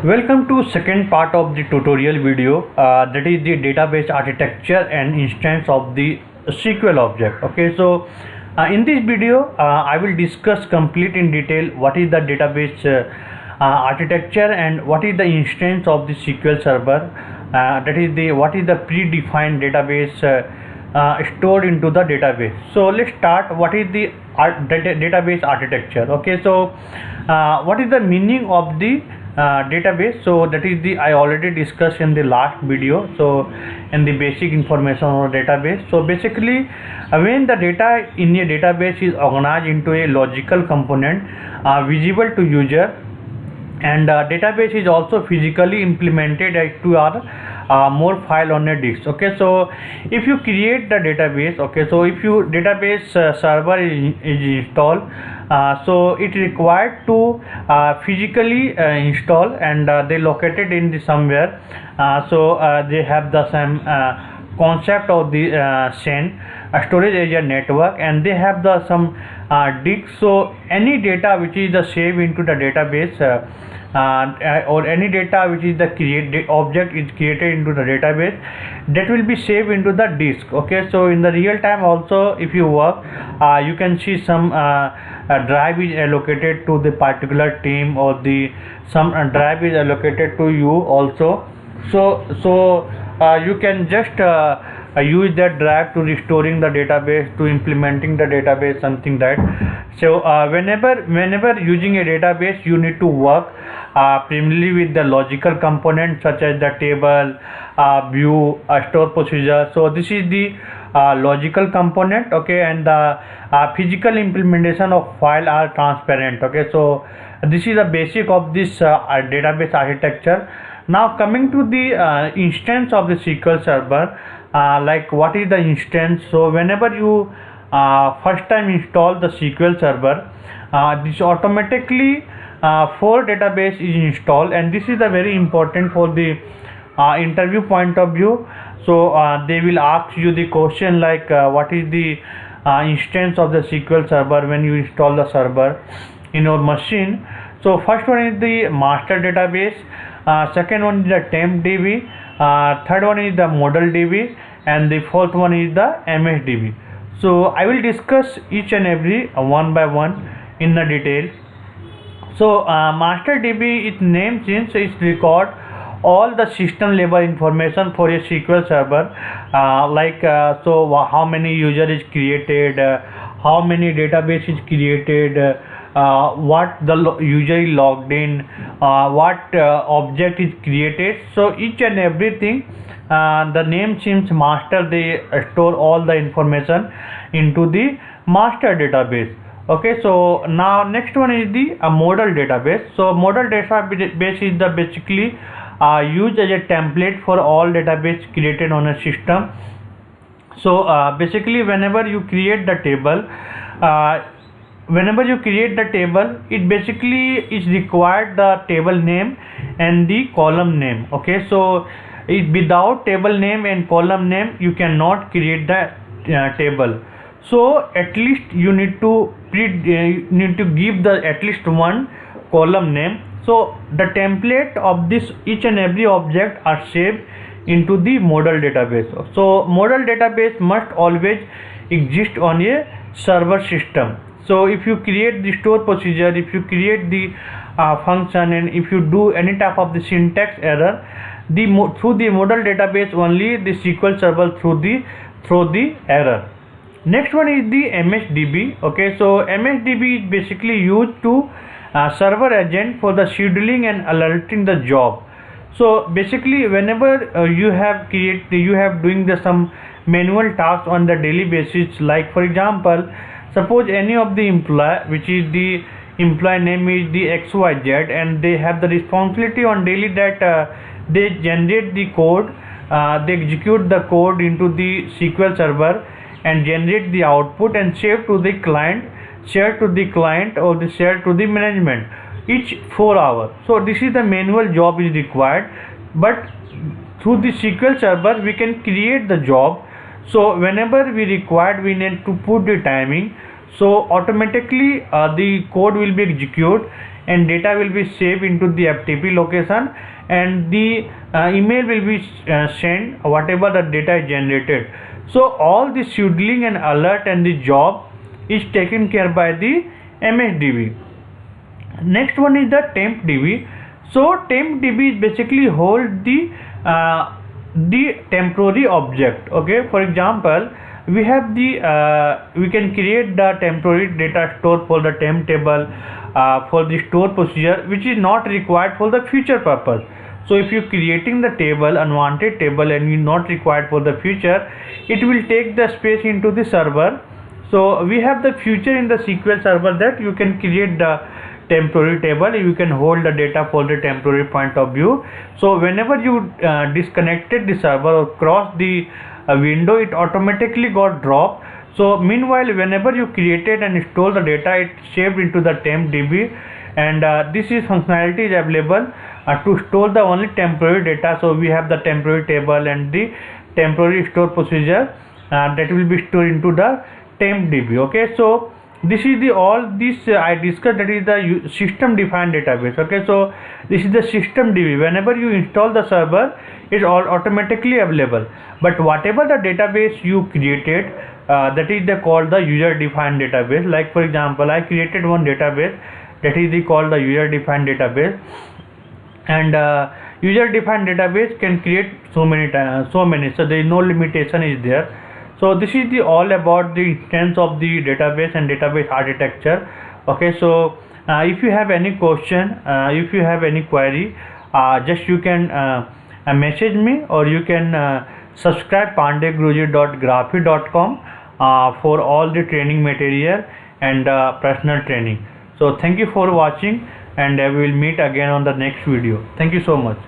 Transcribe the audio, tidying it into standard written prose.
Welcome to second part of the tutorial video, that is the database architecture and instance of the SQL object. Okay, so in this video I will discuss complete in detail what is the database architecture and what is the instance of the SQL Server, that is the what is the predefined database stored into the database. So let's start. What is the database architecture? Okay, so what is the meaning of the database? So that is the I already discussed in the last video, so in the basic information on database. So basically when the data in a database is organized into a logical component visible to user, and database is also physically implemented to our more file on a disk. Okay, so if you create the database, okay, so if you database server is installed, so it required to physically install, and they located in the somewhere, so they have the same concept of the SAN, storage area network, and they have the some disk. So any data which is the save into the database, or any data which is the object is created into the database, that will be saved into the disk. Okay, so in the real time also if you work, you can see some drive is allocated to the particular team, or the some drive is allocated to you also. So you can just use that drive to restoring the database, to implementing the database, something that. So whenever using a database, you need to work primarily with the logical components such as the table, view, store procedure. So this is the logical component. Okay, and the physical implementation of file are transparent. Okay, so this is the basic of this database architecture. Now coming to the instance of the SQL Server, like what is the instance? So whenever you first time install the SQL Server, this automatically for database is installed, and this is the very important for the interview point of view. So they will ask you the question like what is the instance of the SQL Server when you install the server in your machine. So first one is the master database, second one is the TempDB, third one is the model DB, and the fourth one is the MSDB. So I will discuss each and every one by one in the detail. So master DB, its name since it record all the system level information for a SQL Server, like so how many user is created, how many database is created, what the user is logged in, what object is created. So each and everything, the name seems master, they store all the information into the master database. Okay, so now next one is the model database. So model database is the basically used as a template for all database created on a system. So basically whenever you create the table, it basically is required the table name and the column name. Okay, so without table name and column name you cannot create the table. So at least you need to give the at least one column name. So the template of this each and every object are saved into the model database. So model database must always exist on a server system. So if you create the store procedure, if you create the function, and if you do any type of the syntax error, through the model database only the SQL Server through the error. Next one is the MSDB. Okay, so MSDB is basically used to server agent for the scheduling and alerting the job. So basically whenever you have doing the some manual tasks on the daily basis, like for example, suppose any of the employee, which is the employee name is the XYZ, and they have the responsibility on daily that they generate the code, they execute the code into the SQL Server and generate the output and share to the client, or the share to the management each 4 hours. So this is the manual job is required, but through the SQL Server we can create the job. So whenever we required, we need to put the timing, so automatically the code will be executed and data will be saved into the FTP location, and the email will be sent whatever the data is generated. So all the scheduling and alert and the job is taken care by the MSDB. Next one is the TempDB. So TempDB is basically hold the temporary object. Okay, for example, we have the we can create the temporary data store for the temp table for the store procedure, which is not required for the future purpose. So if you're creating the table, unwanted table, and you not required for the future, it will take the space into the server. So we have the future in the SQL Server that you can create the temporary table, you can hold the data for the temporary point of view. So whenever you disconnected the server or cross the window, it automatically got dropped. So meanwhile, whenever you created and store the data, it saved into the TempDB, and this is functionality is available to store the only temporary data. So we have the temporary table and the temporary store procedure that will be stored into the TempDB. Okay, so this is the all this I discussed, that is the system defined database. Okay, so this is the system DB. Whenever you install the server, it's all automatically available, but whatever the database you created, that is the called the user defined database. Like for example, I created one database that is called the user defined database, and user defined database can create so many so there is no limitation is there. So this is the all about the instance of the database and database architecture. Okay, so if you have any question, if you have any query, just you can message me, or you can subscribe pandeyguruji.graphy.com for all the training material and personal training. So thank you for watching, and we will meet again on the next video. Thank you so much.